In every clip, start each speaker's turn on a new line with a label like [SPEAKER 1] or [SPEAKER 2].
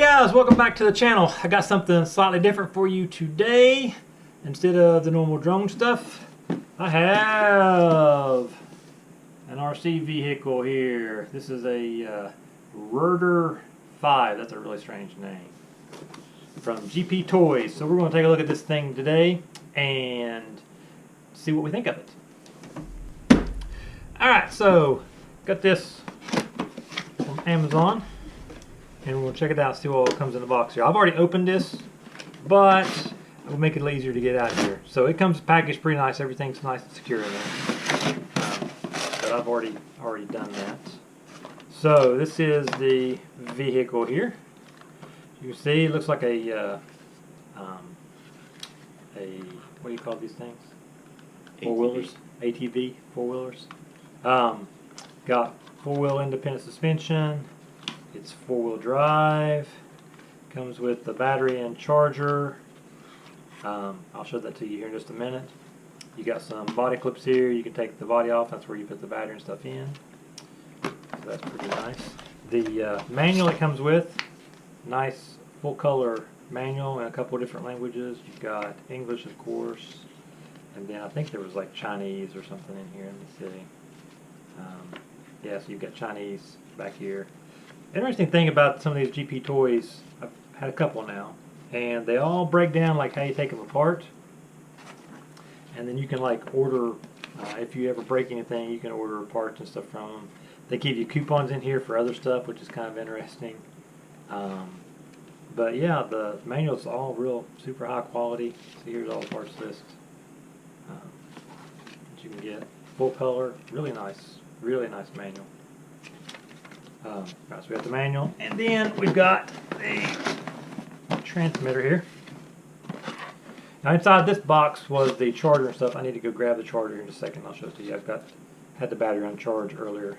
[SPEAKER 1] guys, welcome back to the channel. I got something slightly different for you today. Instead of the normal drone stuff, I have an RC vehicle here. This is a Rirder 5. That's a really strange name. From GP Toys. So we're going to take a look at this thing today and see what we think of it. Alright, so got this from Amazon. And we'll check it out, see what comes in the box here. I've already opened this, but we'll make it easier to get out of here. So it comes packaged pretty nice. Everything's nice and secure in there. But I've already done that. So this is the vehicle here. You can see it looks like a what do you call these things? Four-wheelers, ATV, four-wheelers. Got four-wheel independent suspension. It's four-wheel drive. Comes with the battery and charger. I'll show that to you here in just a minute. You got some body clips here. You can take the body off. That's where you put the battery and stuff in. So that's pretty nice. The manual it comes with, nice full-color manual in a couple of different languages. You've got English, of course, and then I think there was like Chinese or something in here. Let me see. Yeah, so you've got Chinese back here. Interesting thing about some of these GP toys, I've had a couple now, and they all break down like how you take them apart, and then you can like order, if you ever break anything, you can order parts and stuff from them. They give you coupons in here for other stuff, which is kind of interesting. But yeah, the manual's all real super high quality. So here's all the parts list that you can get. Full color, really nice manual. Right, so we got the manual, and then we've got the transmitter here. Now inside this box was the charger and stuff. I need to go grab the charger here in a second. I'll show it to you. Had the battery on charge earlier.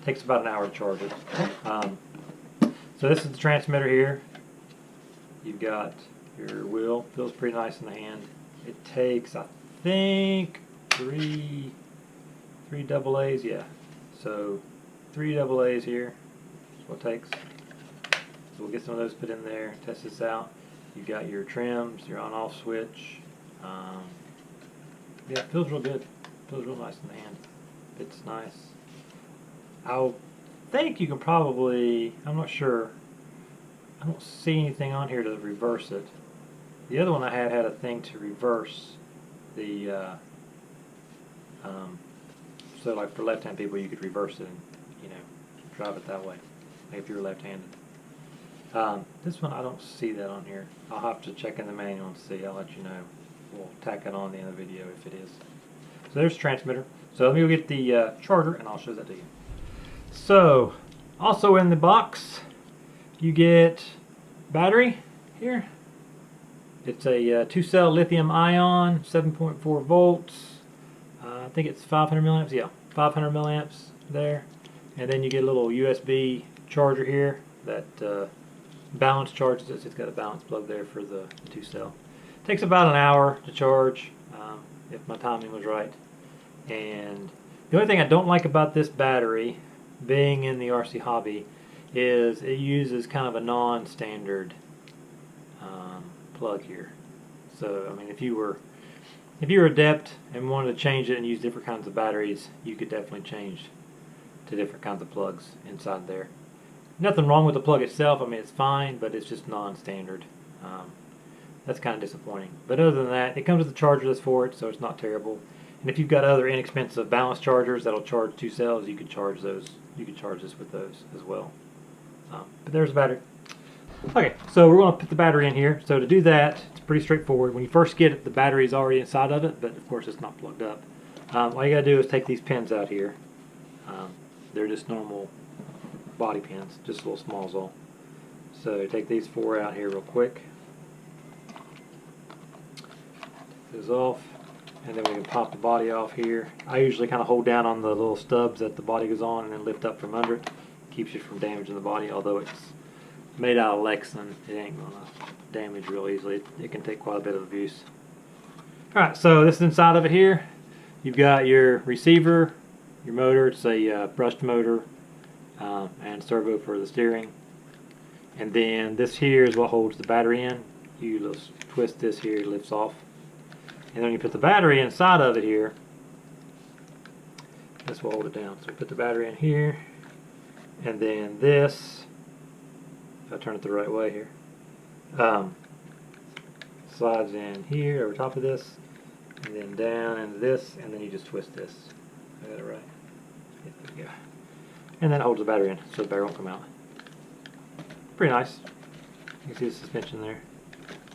[SPEAKER 1] Takes about an hour to charge it. So this is the transmitter here. You've got your wheel. Feels pretty nice in the hand. It takes, I think, three double A's. Yeah. So 3 double A's here. That's what it takes. So we'll get some of those put in there, test this out. You've got your trims, your on-off switch. Yeah, it feels real good. Feels real nice in the hand. It's nice. I think you can probably, I'm not sure. I don't see anything on here to reverse it. The other one I had a thing to reverse the, so like for left-hand people you could reverse it and, you know, drive it that way, like if you're left-handed. This one I don't see that on here. I'll have to check in the manual and see. I'll let you know. We'll tack it on at the end of the video if it is. So there's the transmitter. So let me go get the charger and I'll show that to you. So also in the box you get battery here. It's a 2-cell lithium ion, 7.4 volts. I think it's 500 milliamps. Yeah, 500 milliamps there. And then you get a little USB charger here that balance charges this. It's got a balance plug there for the 2-cell. Takes about an hour to charge if my timing was right. And the only thing I don't like about this battery, being in the RC hobby, is it uses kind of a non-standard plug here. So I mean, if you were adept and wanted to change it and use different kinds of batteries, you could definitely change to different kinds of plugs inside there. Nothing wrong with the plug itself. I mean, it's fine, but it's just non-standard. That's kind of disappointing. But other than that, it comes with a charger that's for it, so it's not terrible. And if you've got other inexpensive balance chargers that'll charge 2 cells, you could charge those. You could charge this with those as well. But there's the battery. Okay, so we're going to put the battery in here. So to do that, it's pretty straightforward. When you first get it, the battery is already inside of it, but of course it's not plugged up. All you got to do is take these pins out here. They're just normal body pins, just a little small all. So take these 4 out here real quick. Take those off, and then we can pop the body off here. I usually kind of hold down on the little stubs that the body goes on and then lift up from under it. Keeps you from damaging the body, although it's made out of Lexan, it ain't going to damage real easily. It can take quite a bit of abuse. Alright, so this is inside of it here. You've got your receiver, your motor. It's a brushed motor, and servo for the steering. And then this here is what holds the battery in. You just twist this here, it lifts off. And then you put the battery inside of it here. This will hold it down. So we put the battery in here. And then this, if I turn it the right way here, slides in here over top of this. And then down into this. And then you just twist this. I got it right. There we go. And then it holds the battery in so the battery won't come out. Pretty nice. You can see the suspension there.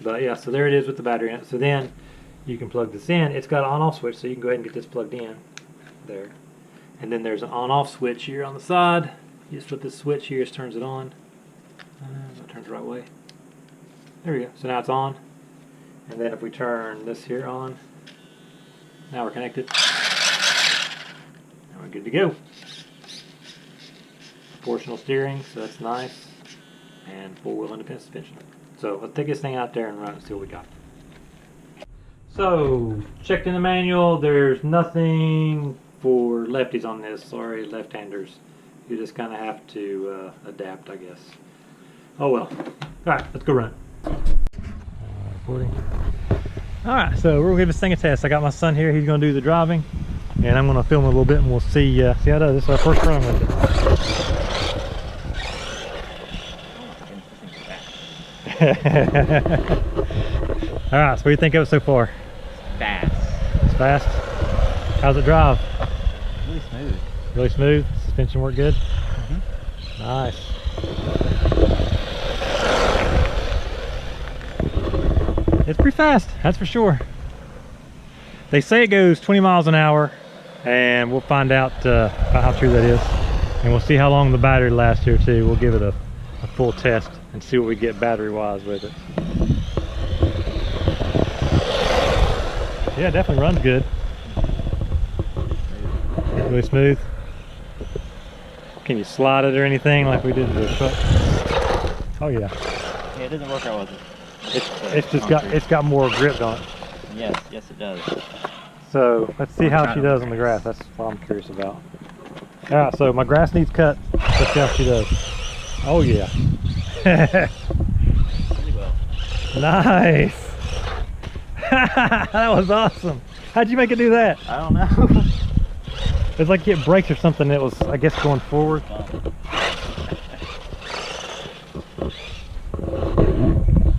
[SPEAKER 1] But yeah, so there it is with the battery in it. So then you can plug this in. It's got an on-off switch, so you can go ahead and get this plugged in there. And then there's an on-off switch here on the side. You just flip this switch here, it turns it on. It turns the right way. There we go. So now it's on. And then if we turn this here on, now we're connected. Now we're good to go. Proportional steering, so that's nice. And four-wheel independent suspension. So let's take this thing out there and run it and see what we got. So, checked in the manual, there's nothing for lefties on this. Sorry, left-handers. You just kind of have to adapt, I guess. Oh well. Alright, let's go run it. Recording. Alright, so we're going to give this thing a test. I got my son here, he's going to do the driving. And I'm going to film a little bit and we'll see how it does. This is our first run with it. Alright, so what do you think of it so far?
[SPEAKER 2] Fast.
[SPEAKER 1] It's fast? How's it drive?
[SPEAKER 2] Really smooth.
[SPEAKER 1] Really smooth? Suspension work good?
[SPEAKER 2] Mm-hmm.
[SPEAKER 1] Nice. It's pretty fast, that's for sure. They say it goes 20 miles an hour, and we'll find out how true that is. And we'll see how long the battery lasts here too. We'll give it a full test and see what we get battery wise with it. Yeah, it definitely runs good. Really smooth. Can you slide it or anything like we did with the truck? Oh yeah.
[SPEAKER 2] Yeah, it doesn't work out with it.
[SPEAKER 1] It's got more grip on it.
[SPEAKER 2] Yes, yes it does.
[SPEAKER 1] So let's see how she does on the grass. That's what I'm curious about. Alright, so my grass needs cut. Let's see how she does. Oh yeah.
[SPEAKER 2] Really well.
[SPEAKER 1] Nice. That was awesome. How'd you make it do that?
[SPEAKER 2] I don't know.
[SPEAKER 1] It's like it brakes or something that was, I guess, going forward.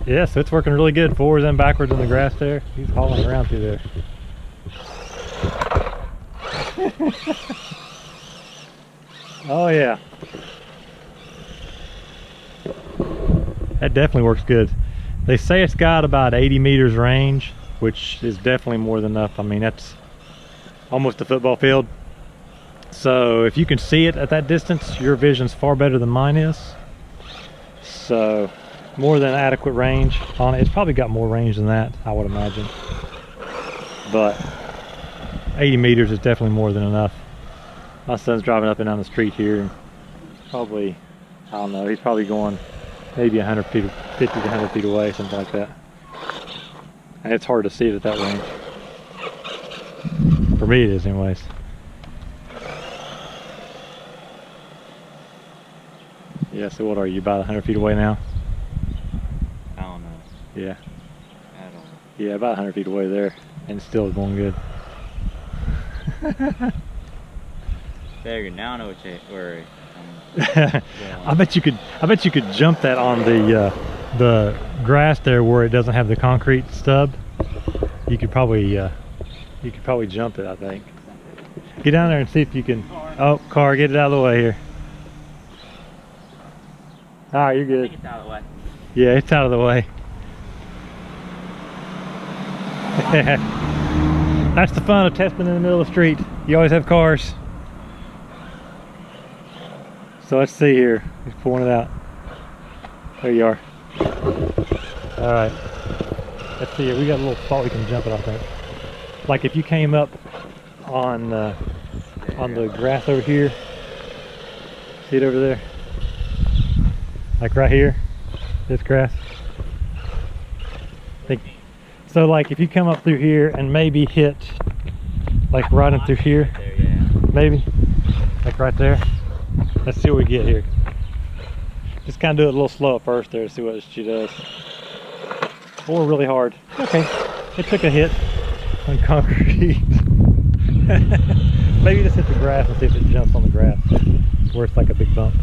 [SPEAKER 1] Yeah, so it's working really good. Forwards and backwards in the grass there. He's hauling around through there. Oh yeah. That definitely works good. They say it's got about 80 meters range, which is definitely more than enough. I mean, that's almost a football field. So if you can see it at that distance, your vision's far better than mine is. So more than adequate range on it. It's probably got more range than that, I would imagine. But 80 meters is definitely more than enough. My son's driving up and down the street here, and probably, I don't know, he's probably going maybe 100 feet, 50 to 100 feet away, something like that. And it's hard to see it at that range. For me it is anyways. Yeah, so what are you, about 100 feet away now?
[SPEAKER 2] I don't know.
[SPEAKER 1] Yeah.
[SPEAKER 2] I don't know.
[SPEAKER 1] Yeah, about 100 feet away there, and it's still going good.
[SPEAKER 2] There, now I know where
[SPEAKER 1] I bet you could jump that on the grass there where it doesn't have the concrete stub. You could probably jump it, I think. Get down there and see if you can. Oh, car, get it out of the way here. All right, you're good.
[SPEAKER 2] I think it's out of the way.
[SPEAKER 1] Yeah, it's out of the way. That's the fun of testing in the middle of the street. You always have cars. So let's see here. He's pulling it out. There you are. All right. Let's see here. We got a little spot we can jump it, I think. Like if you came up on the grass over here. See it over there? Like right here. This grass. So like if you come up through here and maybe hit like right in through here.
[SPEAKER 2] There, yeah.
[SPEAKER 1] Maybe. Like right there. Let's see what we get here. Just kind of do it a little slow at first there to see what she does. Or really hard. Okay, it took a hit on concrete. Maybe just hit the grass and see if it jumps on the grass where it's like a big bump.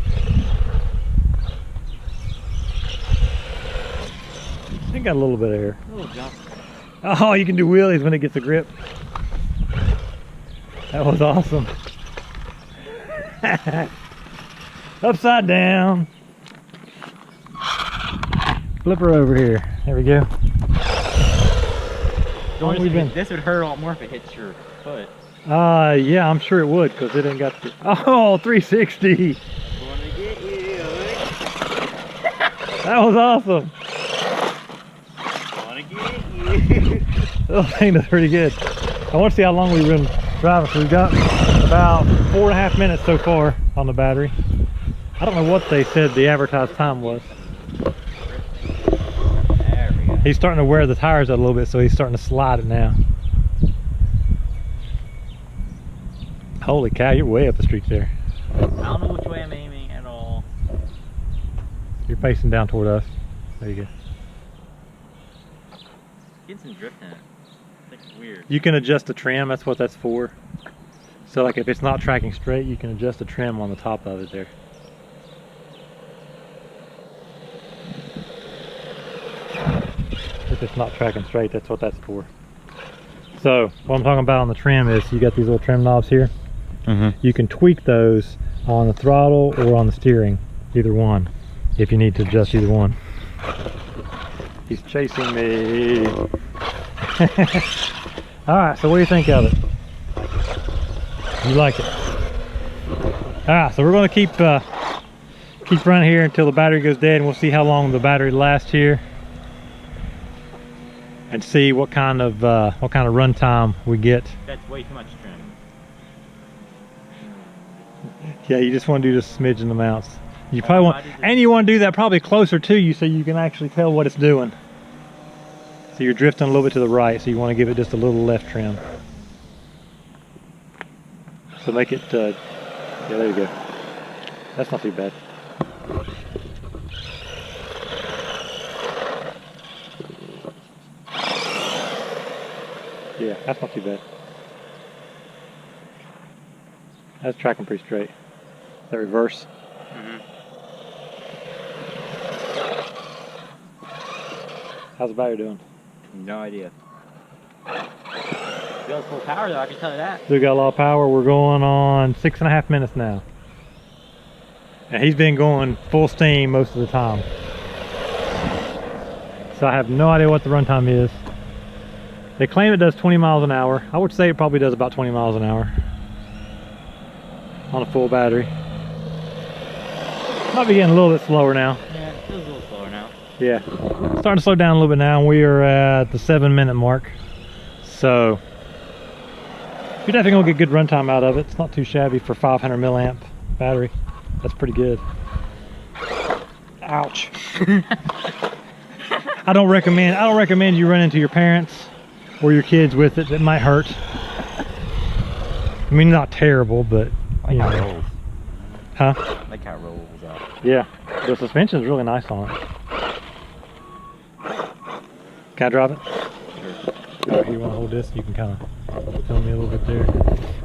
[SPEAKER 1] It got a little bit of air.
[SPEAKER 2] A little jump.
[SPEAKER 1] Oh, you can do wheelies when it gets a grip. That was awesome. Upside down. Flip her over here. There we go.
[SPEAKER 2] This would hurt a lot more if it hits your foot.
[SPEAKER 1] Yeah, I'm sure it would because it ain't got the... Oh, 360.
[SPEAKER 2] Wanna get you.
[SPEAKER 1] That was awesome.
[SPEAKER 2] Wanna get you.
[SPEAKER 1] That thing is pretty good. I want to see how long we've been driving. So we've got about 4.5 minutes so far on the battery. I don't know what they said the advertised time was.
[SPEAKER 2] There we go.
[SPEAKER 1] He's starting to wear the tires out a little bit, so he's starting to slide it now. Holy cow, you're way up the street there.
[SPEAKER 2] I don't know which way I'm aiming at all.
[SPEAKER 1] You're facing down toward us. There you go.
[SPEAKER 2] Getting some drift in it. It's like weird.
[SPEAKER 1] You can adjust the trim, that's what that's for. So like if it's not tracking straight, you can adjust the trim on the top of it there. If it's not tracking straight, that's what that's for. So what I'm talking about on the trim is you got these little trim knobs here. You can tweak those on the throttle or on the steering, either one, if you need to adjust either one. He's chasing me. Alright, so what do you think of it? You like it? Alright, so we're going to keep running here until the battery goes dead, and we'll see how long the battery lasts here. And see what kind of run time we get.
[SPEAKER 2] That's way too much trim.
[SPEAKER 1] Yeah, you just want to do just smidgen amounts. You probably want, and you want to do that probably closer to you so you can actually tell what it's doing. So you're drifting a little bit to the right, so you want to give it just a little left trim. So make it, yeah, there you go. That's not too bad. Yeah, that's not too bad. That's tracking pretty straight. That reverse. How's the battery doing?
[SPEAKER 2] No idea. It goes full power though, I can tell you that.
[SPEAKER 1] Still got a lot of power. We're going on 6.5 minutes now. And he's been going full steam most of the time. So I have no idea what the runtime is. They claim it does 20 miles an hour. I would say it probably does about 20 miles an hour on a full battery. Might be getting a little bit slower now.
[SPEAKER 2] Yeah, it feels a little slower now.
[SPEAKER 1] Yeah, starting to slow down a little bit now, and we are at the 7-minute mark. So you're definitely gonna get good runtime out of it. It's not too shabby for 500 milliamp battery. That's pretty good. Ouch. I don't recommend you run into your parents or your kids with it. It might hurt. I mean, not terrible, but
[SPEAKER 2] Like how it rolls.
[SPEAKER 1] Huh?
[SPEAKER 2] Like how it rolls out.
[SPEAKER 1] Yeah, the suspension is really nice on it. Can I drop it?
[SPEAKER 2] Sure.
[SPEAKER 1] All right, you want to hold this? You can kind of film me a little bit there.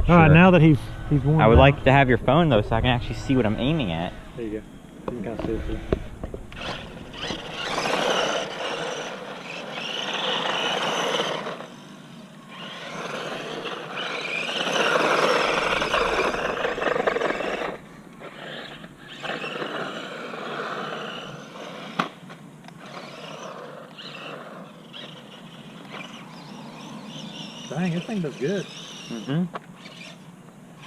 [SPEAKER 1] All right, now that he's warm.
[SPEAKER 2] I would
[SPEAKER 1] down,
[SPEAKER 2] like to have your phone though, so I can actually see what I'm aiming at.
[SPEAKER 1] There you go. You can kind of see it too. Dang, this thing does good.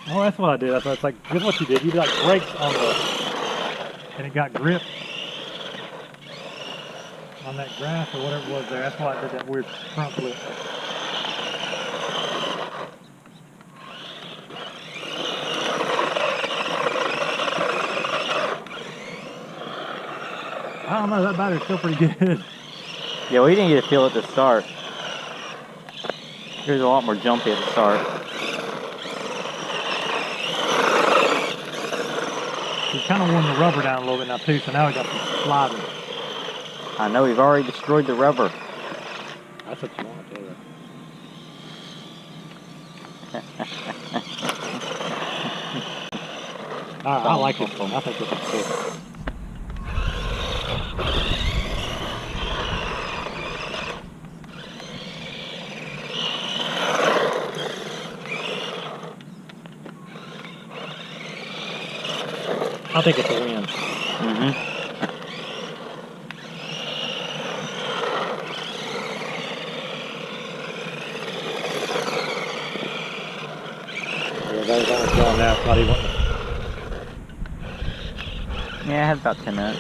[SPEAKER 1] Oh, that's what I did. That's like, this is what you did. You did like brakes on the, and it got grip on that grass or whatever it was there. That's why I did that weird front flip. I don't know, that battery's still pretty good.
[SPEAKER 2] Yeah, we didn't get a feel at the start. There's a lot more jumpy at the start.
[SPEAKER 1] We kind of worn the rubber down a little bit now too, so now we got some sliding.
[SPEAKER 2] I know we've already destroyed the rubber.
[SPEAKER 1] That's what you want to do. Alright, I like it. I think this is cool. I think it's a win.
[SPEAKER 2] Mm-hmm.
[SPEAKER 1] Yeah, that was going now. It's not even.
[SPEAKER 2] Yeah, it has about 10 minutes.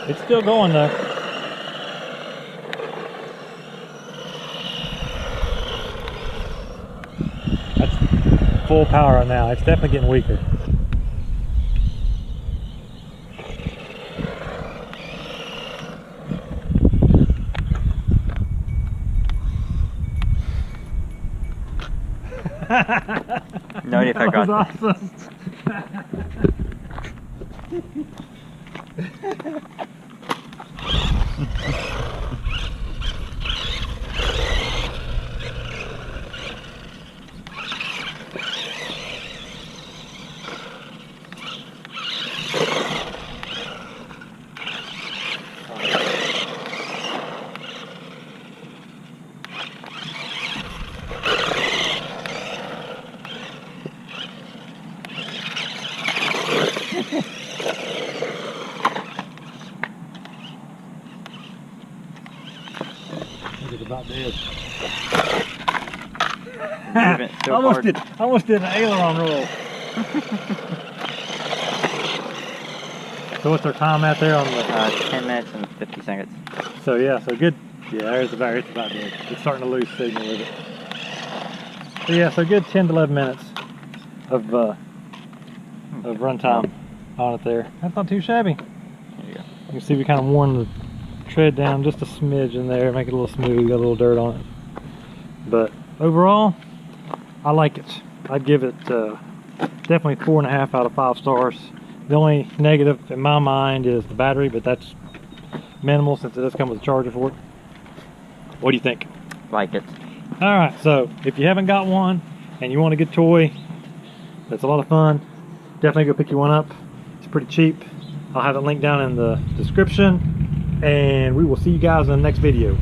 [SPEAKER 1] It's still going though. That's full power right now. It's definitely getting weaker.
[SPEAKER 2] No idea if I got
[SPEAKER 1] that. Was awesome. It's about dead.
[SPEAKER 2] So
[SPEAKER 1] almost did an aileron roll. So what's our time out there on the?
[SPEAKER 2] 10 minutes and 50 seconds.
[SPEAKER 1] So yeah, so good. Yeah, it's about dead. It's starting to lose signal with it. So yeah, so good 10 to 11 minutes of run time on it there. That's not too shabby.
[SPEAKER 2] There you go.
[SPEAKER 1] You can see we kind of worn the tread down just a smidge in there, make it a little smooth, got a little dirt on it. But overall, I like it. I'd give it definitely 4.5 out of 5 stars. The only negative in my mind is the battery, but that's minimal since it does come with a charger for it. What do you think?
[SPEAKER 2] Like it.
[SPEAKER 1] Alright, so if you haven't got one and you want a good toy that's a lot of fun, definitely go pick you one up. It's pretty cheap. I'll have it linked down in the description, and we will see you guys in the next video.